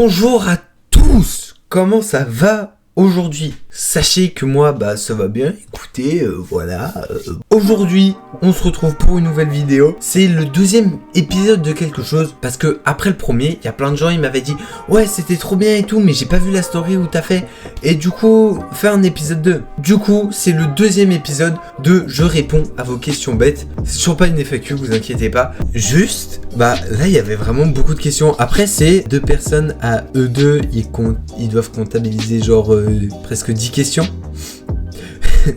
Bonjour à tous, comment ça va aujourd'hui? Sachez que moi, ça va bien, écoutez, voilà. Aujourd'hui, on se retrouve pour une nouvelle vidéo. C'est le deuxième épisode de quelque chose, parce que après le premier, il y a plein de gens, ils m'avaient dit « Ouais, c'était trop bien et tout, mais j'ai pas vu la story où t'as fait. » Et du coup, faire un épisode 2. Du coup, c'est le deuxième épisode de « Je réponds à vos questions bêtes ». C'est toujours pas une FAQ, vous inquiétez pas. Juste, là, il y avait vraiment beaucoup de questions. Après, c'est 2 personnes à eux deux, ils doivent comptabiliser genre presque 10 questions.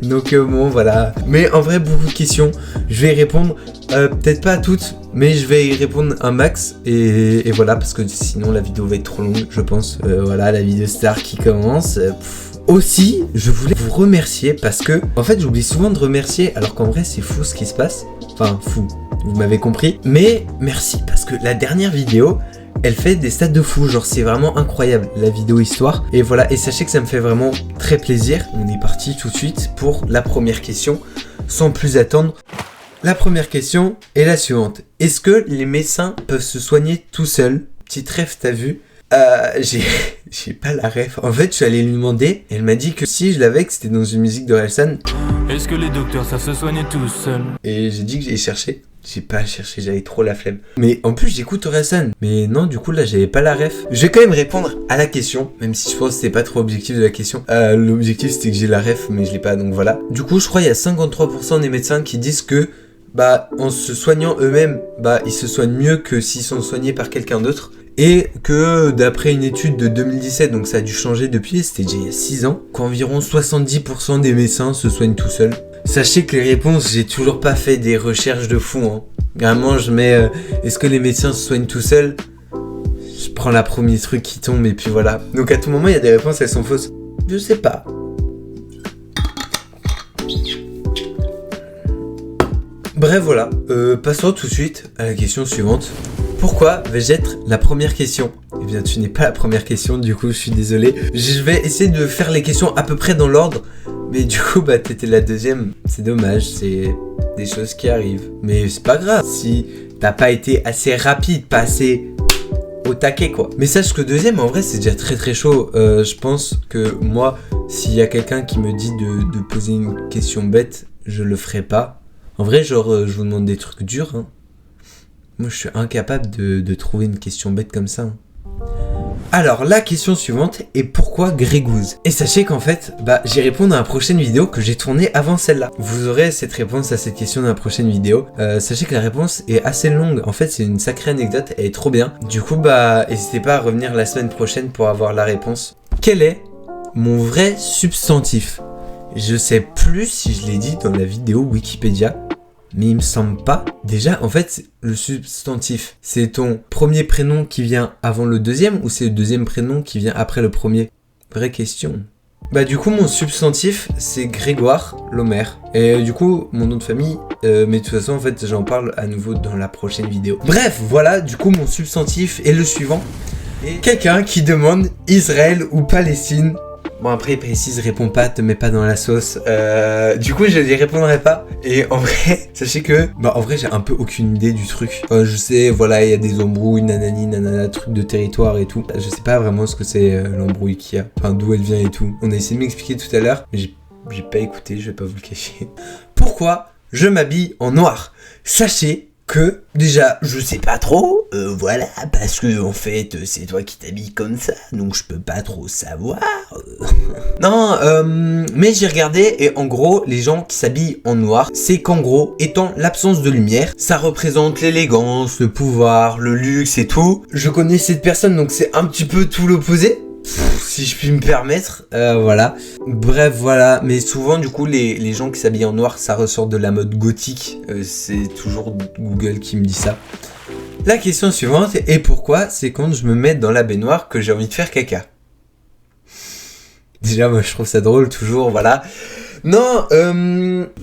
Donc bon, voilà. Mais en vrai, beaucoup de questions. Je vais y répondre, peut-être pas à toutes, mais je vais y répondre un max. Et voilà, parce que sinon la vidéo va être trop longue, je pense. Voilà, la vidéo star qui commence. Aussi, je voulais vous remercier parce que, en fait, j'oublie souvent de remercier, alors qu'en vrai, c'est fou ce qui se passe. Enfin, fou, vous m'avez compris. Mais merci, parce que la dernière vidéo, elle fait des stats de fou, genre c'est vraiment incroyable la vidéo histoire. Et voilà, et sachez que ça me fait vraiment très plaisir. On est parti tout de suite pour la première question, sans plus attendre. La première question est la suivante. Est-ce que les médecins peuvent se soigner tout seuls? Petite ref, t'as vu? J'ai pas la ref. En fait, je suis allé lui demander, et elle m'a dit que si je l'avais, que c'était dans une musique de Relsan. Est-ce que les docteurs savent se soigner tout seuls? Et j'ai dit que j'ai cherché. J'ai pas cherché, j'avais trop la flemme. Mais en plus, j'écoute Orelsan. Mais non, du coup, là, j'avais pas la ref. Je vais quand même répondre à la question, même si je pense que c'était pas trop objectif de la question. L'objectif, c'était que j'ai la ref, mais je l'ai pas, donc voilà. Du coup, je crois qu'il y a 53% des médecins qui disent que, en se soignant eux-mêmes, ils se soignent mieux que s'ils sont soignés par quelqu'un d'autre. Et que d'après une étude de 2017, donc ça a dû changer depuis, c'était déjà il y a 6 ans, qu'environ 70% des médecins se soignent tout seuls. Sachez que les réponses, j'ai toujours pas fait des recherches de fou, hein. Vraiment, je mets est-ce que les médecins se soignent tout seuls? Je prends la première truc qui tombe et puis voilà. Donc à tout moment, il y a des réponses, elles sont fausses. Je sais pas. Bref, voilà. Passons tout de suite à la question suivante. Pourquoi vais-je être la première question? Eh bien, tu n'es pas la première question, du coup, je suis désolé. Je vais essayer de faire les questions à peu près dans l'ordre. Mais du coup, t'étais la deuxième. C'est dommage, c'est des choses qui arrivent. Mais c'est pas grave si t'as pas été assez rapide, pas assez au taquet, quoi. Mais sache que deuxième, en vrai, c'est déjà très très chaud. Je pense que moi, s'il y a quelqu'un qui me dit de poser une question bête, je le ferai pas. En vrai, genre, je vous demande des trucs durs, hein. Moi, je suis incapable de trouver une question bête comme ça, hein. Alors, la question suivante est pourquoi Grégouze? Et sachez qu'en fait, j'y réponds dans la prochaine vidéo que j'ai tournée avant celle-là. Vous aurez cette réponse à cette question dans la prochaine vidéo. Sachez que la réponse est assez longue. En fait, c'est une sacrée anecdote, elle est trop bien. Du coup, n'hésitez pas à revenir la semaine prochaine pour avoir la réponse. Quel est mon vrai substantif? Je sais plus si je l'ai dit dans la vidéo Wikipédia. Mais il me semble pas. Déjà, en fait, le substantif, c'est ton premier prénom qui vient avant le deuxième ou c'est le deuxième prénom qui vient après le premier? Vraie question. Du coup, mon substantif, c'est Grégoire Lemaire. Et du coup, mon nom de famille, mais de toute façon, en fait, j'en parle à nouveau dans la prochaine vidéo. Bref, voilà, du coup, mon substantif est le suivant. Et quelqu'un qui demande Israël ou Palestine. Bon, après, il précise, réponds pas, te mets pas dans la sauce. Du coup, je n'y répondrai pas. Et en vrai, sachez que, en vrai, j'ai un peu aucune idée du truc. Je sais, voilà, il y a des embrouilles, nanani, nanana, trucs de territoire et tout. Je sais pas vraiment ce que c'est l'embrouille qu'il y a. Enfin, d'où elle vient et tout. On a essayé de m'expliquer tout à l'heure, mais j'ai pas écouté, je vais pas vous le cacher. Pourquoi je m'habille en noir? Sachez que, déjà, je sais pas trop, voilà, parce que, en fait, c'est toi qui t'habilles comme ça, donc je peux pas trop savoir. Non, mais j'ai regardé, et en gros, les gens qui s'habillent en noir, c'est qu'en gros, étant l'absence de lumière, ça représente l'élégance, le pouvoir, le luxe et tout. Je connais cette personne, donc c'est un petit peu tout l'opposé. Si je puis me permettre, voilà. Bref, voilà. Mais souvent, du coup, les gens qui s'habillent en noir, ça ressort de la mode gothique. C'est toujours Google qui me dit ça. La question suivante est pourquoi c'est quand je me mets dans la baignoire que j'ai envie de faire caca? Déjà, moi, je trouve ça drôle, toujours, voilà. Non,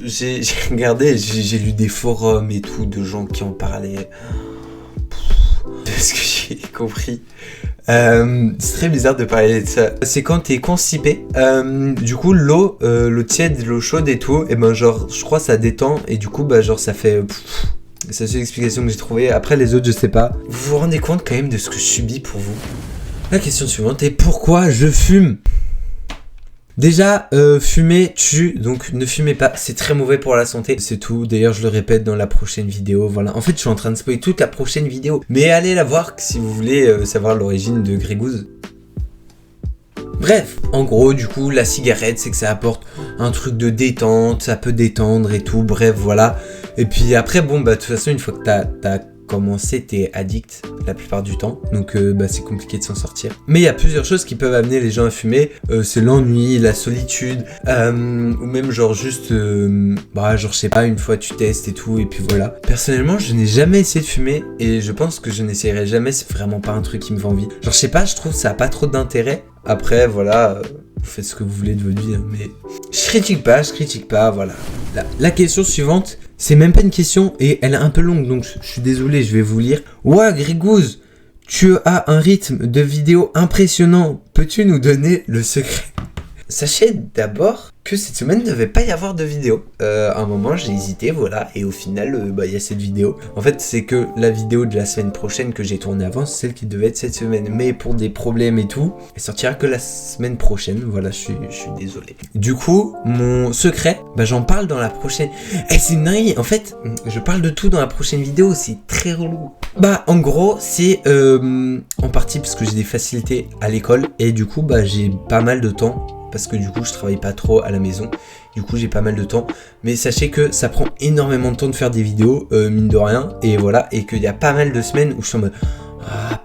j'ai regardé, j'ai lu des forums et tout, de gens qui en parlaient. De ce que j'ai compris. C'est très bizarre de parler de ça. C'est quand t'es constipé. Du coup, l'eau tiède, l'eau chaude et tout, et genre, je crois ça détend, et du coup, genre, ça fait... C'est la seule explication que j'ai trouvée. Après, les autres, je sais pas. Vous vous rendez compte quand même de ce que je subis pour vous? La question suivante est pourquoi je fume? Déjà, fumer tue, donc ne fumez pas, c'est très mauvais pour la santé, c'est tout. D'ailleurs, je le répète dans la prochaine vidéo, voilà. En fait, je suis en train de spoiler toute la prochaine vidéo, mais allez la voir si vous voulez savoir l'origine de Grégouze. Bref, en gros, du coup, la cigarette, c'est que ça apporte un truc de détente, ça peut détendre et tout, bref, voilà. Et puis après, bon, bah, de toute façon, une fois que t'as commencé, t'es addict la plupart du temps, donc c'est compliqué de s'en sortir. Mais il y a plusieurs choses qui peuvent amener les gens à fumer, c'est l'ennui, la solitude, ou même genre juste, genre je sais pas, une fois tu testes et tout, et puis voilà. Personnellement, je n'ai jamais essayé de fumer, et je pense que je n'essayerai jamais, c'est vraiment pas un truc qui me fait envie. Genre je sais pas, je trouve ça a pas trop d'intérêt. Après, voilà, vous faites ce que vous voulez de votre vie, mais je critique pas, voilà. La question suivante, c'est même pas une question et elle est un peu longue, donc je suis désolé, je vais vous lire. Ouah, Grégouze, tu as un rythme de vidéo impressionnant. Peux-tu nous donner le secret? Sachez d'abord que cette semaine ne devait pas y avoir de vidéo. À un moment, j'ai hésité, voilà, et au final, il y a cette vidéo. En fait, c'est que la vidéo de la semaine prochaine que j'ai tournée avant, c'est celle qui devait être cette semaine. Mais pour des problèmes et tout, elle sortira que la semaine prochaine. Voilà, je suis désolé. Du coup, mon secret, j'en parle dans la prochaine. C'est une dinguerie. En fait, je parle de tout dans la prochaine vidéo, c'est très relou. En gros, c'est en partie parce que j'ai des facilités à l'école et du coup, j'ai pas mal de temps. Parce que du coup je travaille pas trop à la maison, du coup j'ai pas mal de temps, mais sachez que ça prend énormément de temps de faire des vidéos, mine de rien, et voilà, et qu'il y a pas mal de semaines où je suis en mode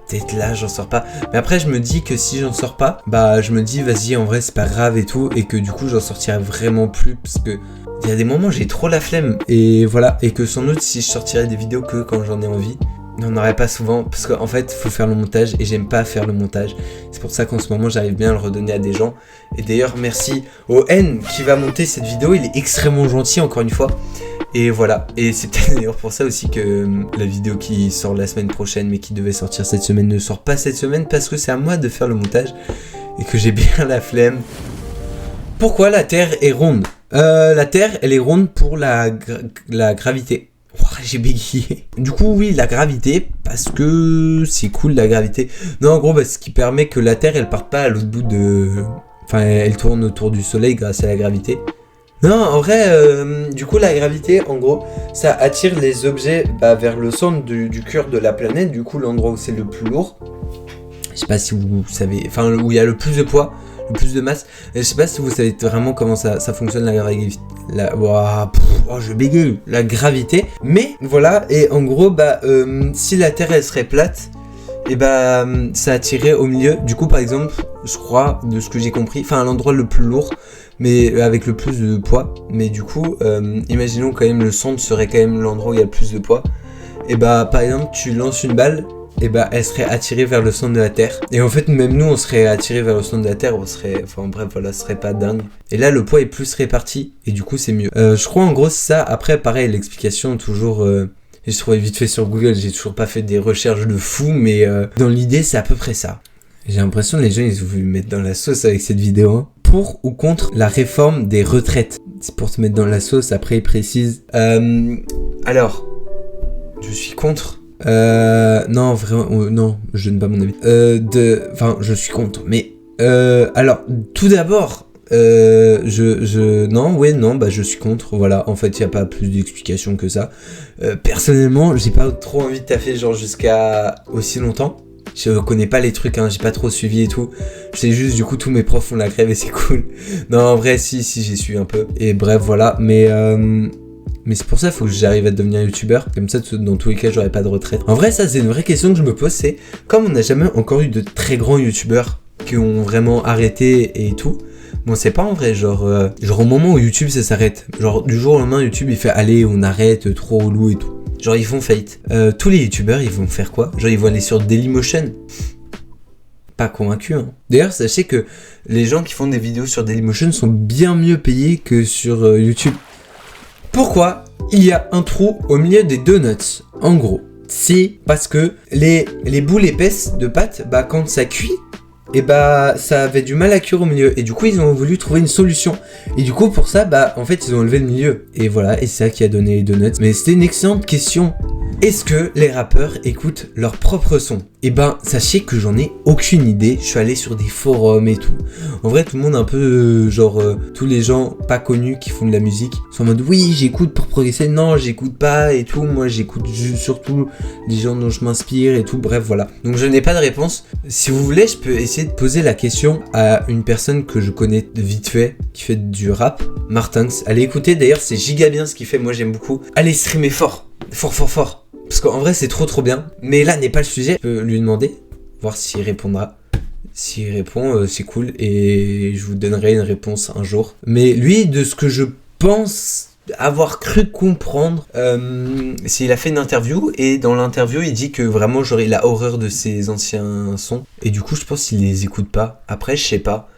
peut-être là j'en sors pas, mais après je me dis que si j'en sors pas, je me dis vas-y en vrai c'est pas grave et tout, et que du coup j'en sortirai vraiment plus, parce que il y a des moments où j'ai trop la flemme, et voilà, et que sans doute si je sortirais des vidéos que quand j'en ai envie, on n'aurait pas souvent, parce qu'en fait faut faire le montage et j'aime pas faire le montage. C'est pour ça qu'en ce moment j'arrive bien à le redonner à des gens. Et d'ailleurs merci au N qui va monter cette vidéo, il est extrêmement gentil encore une fois. Et voilà, et c'est peut-être d'ailleurs pour ça aussi que la vidéo qui sort la semaine prochaine mais qui devait sortir cette semaine ne sort pas cette semaine, parce que c'est à moi de faire le montage et que j'ai bien la flemme. Pourquoi la Terre est ronde? La Terre elle est ronde pour la gravité. J'ai bégayé. Du coup, oui, la gravité, parce que c'est cool la gravité. Non, en gros, ce qui permet que la Terre, elle parte pas à l'autre bout de... Enfin, elle tourne autour du Soleil grâce à la gravité. Non, en vrai, du coup, la gravité, en gros, ça attire les objets vers le centre du cœur de la planète. Du coup, l'endroit où c'est le plus lourd. Je sais pas si vous savez... Enfin, où il y a le plus de poids, le plus de masse. Je sais pas si vous savez vraiment comment ça fonctionne la gravité. Je bégaye. La gravité. Mais voilà, et en gros, si la Terre elle serait plate, et ça attirerait au milieu. Du coup, par exemple, je crois, de ce que j'ai compris, enfin à l'endroit le plus lourd, mais avec le plus de poids. Mais du coup, imaginons quand même le centre serait quand même l'endroit où il y a le plus de poids. Et par exemple, tu lances une balle, et elle serait attirée vers le centre de la Terre. Et en fait, même nous, on serait attirés vers le centre de la Terre, ce serait pas dingue. Et là, le poids est plus réparti, et du coup, c'est mieux. Je crois, en gros, c'est ça. Après, pareil, l'explication, toujours... j'ai trouvé vite fait sur Google, j'ai toujours pas fait des recherches de fou, mais dans l'idée, c'est à peu près ça. J'ai l'impression que les gens, ils ont voulu me mettre dans la sauce avec cette vidéo, hein. Pour ou contre la réforme des retraites? C'est pour te mettre dans la sauce, après, il précise. Alors, je suis contre... non, vraiment, non, je donne pas mon avis. Je suis contre, mais alors, tout d'abord, je suis contre, voilà, en fait, il n'y a pas plus d'explication que ça. Personnellement, j'ai pas trop envie de taffer, genre, jusqu'à aussi longtemps. Je connais pas les trucs, hein, j'ai pas trop suivi et tout. Je sais juste, du coup, tous mes profs font la grève et c'est cool. Non, en vrai, si, j'ai suivi un peu. Et bref, voilà, mais c'est pour ça qu'il faut que j'arrive à devenir youtubeur. Comme ça, dans tous les cas, j'aurai pas de retraite. En vrai, ça, c'est une vraie question que je me pose. C'est comme on n'a jamais encore eu de très grands youtubeurs qui ont vraiment arrêté et tout. Bon, c'est pas en vrai, genre au moment où YouTube, ça s'arrête. Genre, du jour au lendemain, YouTube, il fait allez, on arrête, trop relou et tout. Genre, ils font faillite. Tous les youtubeurs, ils vont faire quoi? Genre, ils vont aller sur Dailymotion. Pas convaincu, hein. D'ailleurs, sachez que les gens qui font des vidéos sur Dailymotion sont bien mieux payés que sur YouTube. Pourquoi il y a un trou au milieu des donuts? En gros, c'est parce que les boules épaisses de pâte, quand ça cuit, ça avait du mal à cuire au milieu. Et du coup, ils ont voulu trouver une solution. Et du coup, pour ça, en fait, ils ont enlevé le milieu. Et voilà, et c'est ça qui a donné les donuts. Mais c'était une excellente question. Est-ce que les rappeurs écoutent leur propre son? Eh ben, sachez que j'en ai aucune idée. Je suis allé sur des forums et tout. En vrai, tout le monde un peu, tous les gens pas connus qui font de la musique sont en mode oui, j'écoute pour progresser. Non, j'écoute pas et tout. Moi, j'écoute surtout les gens dont je m'inspire et tout. Bref, voilà. Donc, je n'ai pas de réponse. Si vous voulez, je peux essayer de poser la question à une personne que je connais vite fait, qui fait du rap, Martinx. Allez écouter. D'ailleurs, c'est giga bien ce qu'il fait. Moi, j'aime beaucoup. Allez streamer fort. Fort. Parce qu'en vrai, c'est trop bien. Mais là n'est pas le sujet. Je peux lui demander, voir s'il répondra. S'il répond, c'est cool. Et je vous donnerai une réponse un jour. Mais lui, de ce que je pense avoir cru comprendre, c'est il a fait une interview. Et dans l'interview, il dit que vraiment, genre, il a horreur de ses anciens sons. Et du coup, je pense qu'il les écoute pas. Après, je sais pas.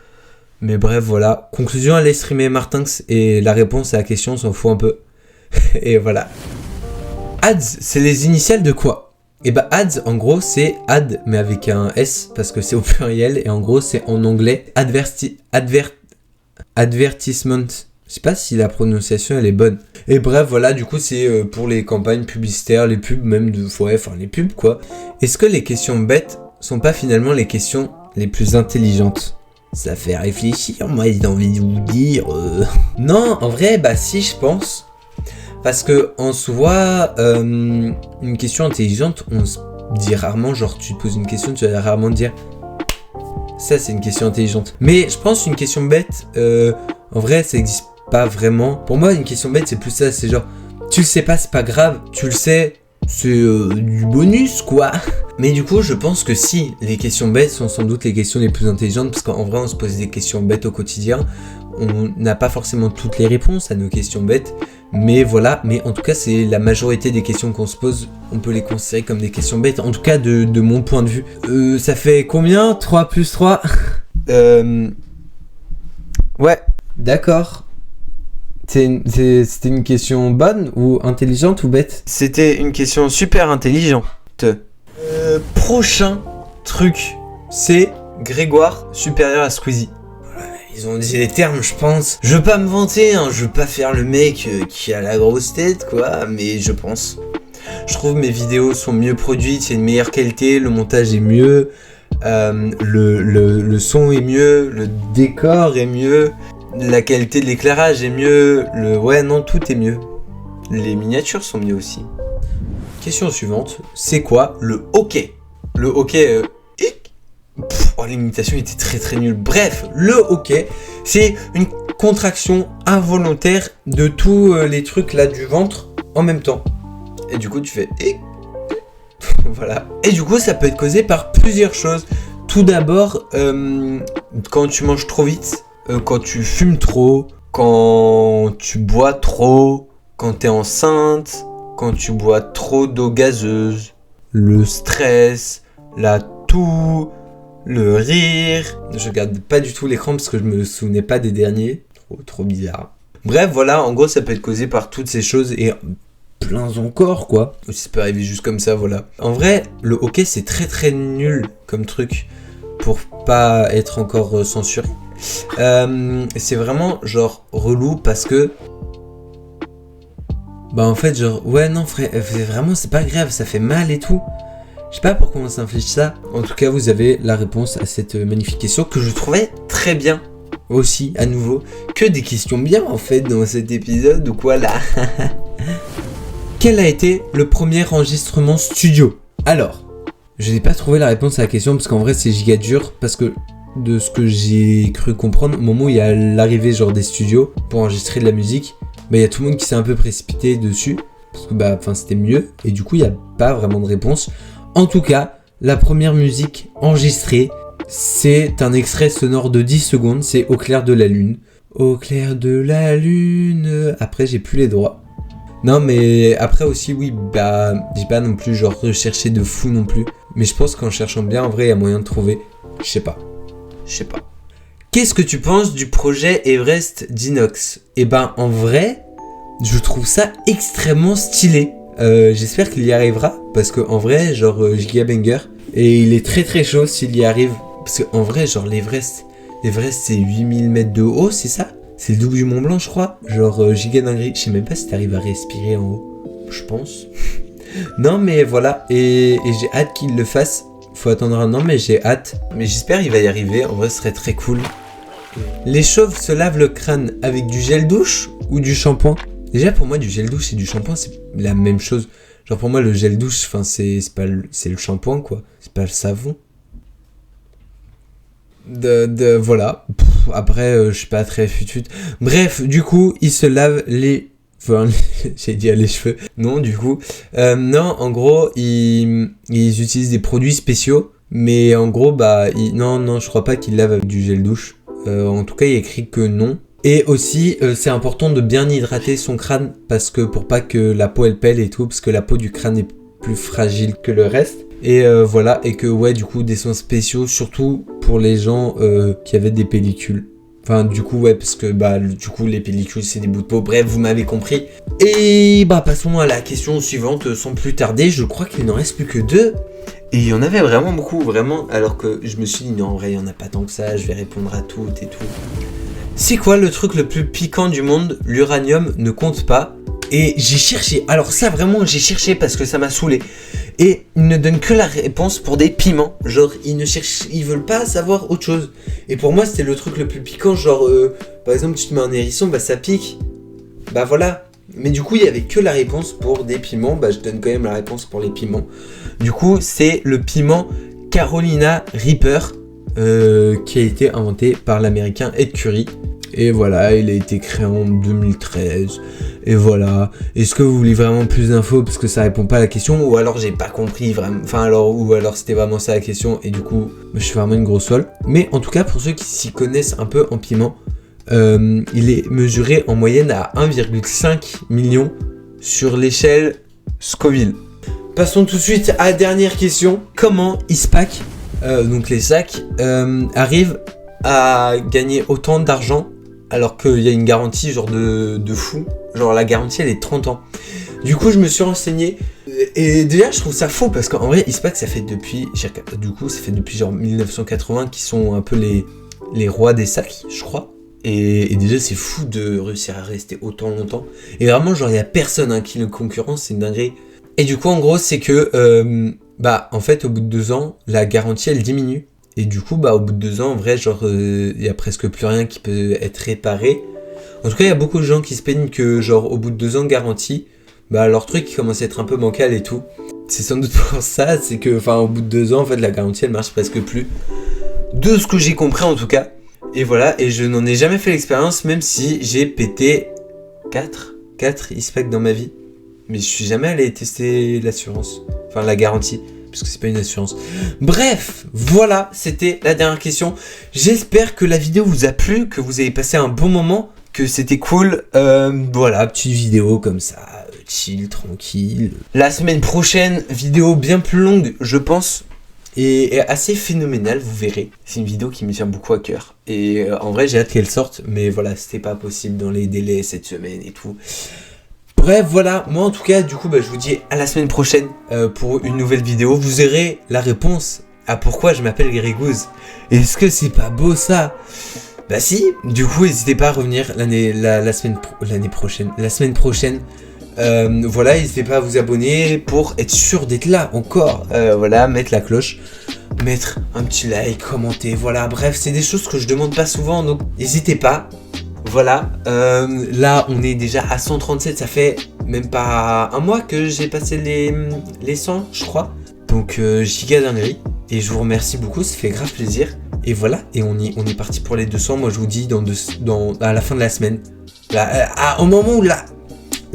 Mais bref, voilà. Conclusion, allez streamer Martinx. Et la réponse à la question, on s'en fout un peu. Et voilà. Ads, c'est les initiales de quoi? Et bah ads, en gros, c'est ad, mais avec un S, parce que c'est au pluriel, et en gros, c'est en anglais, advertisement. Je sais pas si la prononciation, elle est bonne. Et bref, voilà, du coup, c'est pour les campagnes publicitaires, les pubs, même les pubs, quoi. Est-ce que les questions bêtes sont pas finalement les questions les plus intelligentes? Ça fait réfléchir, moi, j'ai envie de vous dire... Non, en vrai, bah si, je pense... Parce que en soi, une question intelligente, on se dit rarement, genre tu te poses une question, tu vas rarement dire ça c'est une question intelligente. Mais je pense une question bête, en vrai ça n'existe pas vraiment. Pour moi une question bête c'est plus ça, c'est genre tu le sais pas, c'est pas grave, tu le sais, c'est du bonus quoi. Mais du coup je pense que si, les questions bêtes sont sans doute les questions les plus intelligentes, parce qu'en vrai on se pose des questions bêtes au quotidien. On n'a pas forcément toutes les réponses à nos questions bêtes, mais voilà, mais en tout cas c'est la majorité des questions qu'on se pose, on peut les considérer comme des questions bêtes, en tout cas de mon point de vue. Ça fait combien? 3 plus 3 Ouais, d'accord. C'était une question bonne ou intelligente ou bête? C'était une question super intelligente. Prochain truc, c'est Grégoire supérieur à Squeezie. Ils ont dit les termes, je pense. Je veux pas me vanter, hein, je veux pas faire le mec qui a la grosse tête, quoi, mais je pense. Je trouve mes vidéos sont mieux produites, il y a une meilleure qualité, le montage est mieux, le son est mieux, le décor est mieux, la qualité de l'éclairage est mieux, ouais, non, tout est mieux. Les miniatures sont mieux aussi. Question suivante, c'est quoi le hockey? Le hockey... l'imitation était très nulle. Bref, le hockey, c'est une contraction involontaire de tous les trucs là du ventre en même temps. Et du coup, tu fais... Voilà. Et du coup, ça peut être causé par plusieurs choses. Tout d'abord, quand tu manges trop vite, quand tu fumes trop, quand tu bois trop, quand t'es enceinte, quand tu bois trop d'eau gazeuse, le stress, la toux... Le rire, je regarde pas du tout l'écran parce que je me souvenais pas des derniers, trop bizarre. Bref, voilà, en gros ça peut être causé par toutes ces choses et plein encore quoi. Ça peut arriver juste comme ça, voilà. En vrai, le hockey c'est très nul comme truc pour pas être encore censuré. C'est vraiment genre relou parce que... Bah en fait genre, ouais non frère, vraiment c'est pas grave, ça fait mal et tout. Je sais pas pourquoi on s'inflige ça. En tout cas, vous avez la réponse à cette magnifique question que je trouvais très bien aussi, à nouveau. Que des questions bien en fait dans cet épisode ou quoi là. Quel a été le premier enregistrement studio? Alors, je n'ai pas trouvé la réponse à la question parce qu'en vrai c'est giga dur. Parce que de ce que j'ai cru comprendre, au moment où il y a l'arrivée genre des studios pour enregistrer de la musique, bah il y a tout le monde qui s'est un peu précipité dessus. Parce que bah c'était mieux. Et du coup il n'y a pas vraiment de réponse. En tout cas, la première musique enregistrée, c'est un extrait sonore de 10 secondes, c'est Au clair de la lune. Au clair de la lune... Après, j'ai plus les droits. Non, mais après aussi, oui, bah, j'ai pas non plus genre recherché de fou non plus. Mais je pense qu'en cherchant bien, en vrai, il y a moyen de trouver. Je sais pas. Qu'est-ce que tu penses du projet Everest d'Inox? Eh ben, en vrai, je trouve ça extrêmement stylé. J'espère qu'il y arrivera parce que en vrai genre giga banger et il est très chaud s'il y arrive parce que en vrai genre l'Everest c'est 8000 mètres de haut, c'est ça? C'est le double du Mont Blanc je crois, genre giga dinguerie. Je sais même pas si t'arrives à respirer en haut, je pense. Non mais voilà, et j'ai hâte qu'il le fasse. Faut attendre un an mais j'ai hâte. Mais j'espère qu'il va y arriver, en vrai ce serait très cool. Les chauves se lavent le crâne avec du gel douche ou du shampoing? Déjà pour moi du gel douche et du shampoing c'est la même chose. Genre pour moi le gel douche, enfin c'est le shampoing quoi, c'est pas le savon. Voilà. Après je suis pas très futut. Bref, du coup ils se lavent les... Enfin, j'ai dit les cheveux. Non, du coup. Non, en gros, ils utilisent des produits spéciaux. Mais en gros, bah, non, je crois pas qu'ils lavent avec du gel douche. En tout cas, il y a écrit que non. Et aussi, c'est important de bien hydrater son crâne. Parce que pour pas que la peau elle pèle et tout. Parce que la peau du crâne est plus fragile que le reste. Et voilà. Et que, ouais, du coup, des soins spéciaux. Surtout pour les gens qui avaient des pellicules. Enfin, du coup, ouais, parce que, bah, du coup, les pellicules, c'est des bouts de peau. Bref, vous m'avez compris. Et, bah, passons à la question suivante, sans plus tarder. Je crois qu'il n'en reste plus que 2. Et il y en avait vraiment beaucoup, vraiment. Alors que je me suis dit, non, en vrai, il n'y en a pas tant que ça. Je vais répondre à toutes et tout. C'est quoi le truc le plus piquant du monde? L'uranium ne compte pas. Et j'ai cherché. Alors ça, vraiment, j'ai cherché parce que ça m'a saoulé. Et ils ne donnent que la réponse pour des piments. Genre, ils veulent pas savoir autre chose. Et pour moi, c'était le truc le plus piquant. Genre, par exemple, tu te mets un hérisson, bah ça pique. Bah voilà. Mais du coup, il y avait que la réponse pour des piments. Bah je donne quand même la réponse pour les piments. Du coup, c'est le piment Carolina Reaper qui a été inventé par l'américain Ed Curry. Et voilà, il a été créé en 2013. Et voilà. Est-ce que vous voulez vraiment plus d'infos parce que ça répond pas à la question, ou alors j'ai pas compris vraiment. Enfin alors, ou alors c'était vraiment ça la question et du coup je suis vraiment une grosse folle. Mais en tout cas pour ceux qui s'y connaissent un peu en piment, il est mesuré en moyenne à 1,5 million sur l'échelle Scoville. Passons tout de suite à la dernière question. Comment ISPAC, donc les sacs, arrivent à gagner autant d'argent alors qu'il y a une garantie genre de fou. Genre la garantie elle est 30 ans. Du coup je me suis renseigné et déjà je trouve ça faux parce qu'en vrai ISPAC ça fait depuis genre 1980 qu'ils sont un peu les rois des sacs je crois. Et déjà c'est fou de réussir à rester autant longtemps. Et vraiment genre il y a personne qui le concurrence, c'est une dinguerie. Et du coup en gros c'est que en fait au bout de 2 ans la garantie elle diminue. Et du coup, au bout de 2 ans, en vrai, genre, y a presque plus rien qui peut être réparé. En tout cas, il y a beaucoup de gens qui se plaignent que, genre, au bout de 2 ans de garantie, leur truc commence à être un peu bancal et tout. C'est sans doute pour ça, c'est que, au bout de 2 ans, en fait, la garantie, elle marche presque plus. De ce que j'ai compris, en tout cas. Et voilà, et je n'en ai jamais fait l'expérience, même si j'ai pété 4 ISPAC dans ma vie. Mais je suis jamais allé tester l'assurance. Enfin, la garantie. Parce que c'est pas une assurance. Bref, voilà, c'était la dernière question. J'espère que la vidéo vous a plu, que vous avez passé un bon moment, que c'était cool. Voilà, petite vidéo comme ça, chill, tranquille. La semaine prochaine, vidéo bien plus longue, je pense, et assez phénoménale, vous verrez. C'est une vidéo qui me tient beaucoup à cœur. Et en vrai, j'ai hâte qu'elle sorte, mais voilà, c'était pas possible dans les délais cette semaine et tout. Bref, voilà, moi en tout cas, du coup, je vous dis à la semaine prochaine pour une nouvelle vidéo. Vous aurez la réponse à pourquoi je m'appelle Grégouze. Est-ce que c'est pas beau ça? Bah si, du coup, n'hésitez pas à revenir la semaine prochaine. Voilà, n'hésitez pas à vous abonner pour être sûr d'être là encore. Voilà, mettre la cloche, mettre un petit like, commenter, voilà. Bref, c'est des choses que je demande pas souvent, donc n'hésitez pas. Voilà, là on est déjà à 137, ça fait même pas un mois que j'ai passé les 100 je crois. Donc giga dinguerie, et je vous remercie beaucoup, ça fait grave plaisir. Et voilà, et on est parti pour les 200, moi je vous dis à la fin de la semaine. Là, au moment où la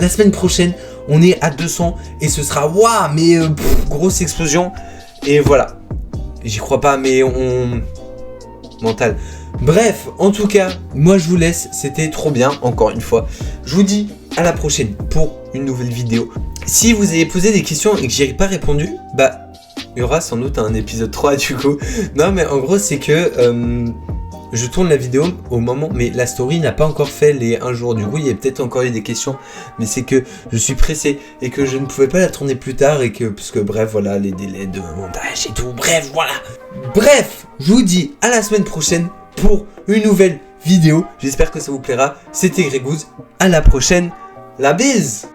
semaine prochaine, on est à 200 et ce sera waouh, mais grosse explosion. Et voilà, j'y crois pas mais mental. Bref, en tout cas, moi je vous laisse, c'était trop bien, encore une fois. Je vous dis à la prochaine pour une nouvelle vidéo. Si vous avez posé des questions et que j'y ai pas répondu, il y aura sans doute un épisode 3 du coup. Non mais en gros c'est que je tourne la vidéo au moment, mais la story n'a pas encore fait les 1 jour. Du coup il y a peut-être encore eu des questions, mais c'est que je suis pressé et que je ne pouvais pas la tourner plus tard et que, parce que bref voilà, les délais de montage et tout, bref voilà. Bref, je vous dis à la semaine prochaine pour une nouvelle vidéo. J'espère que ça vous plaira. C'était Grégouze. À la prochaine. La bise!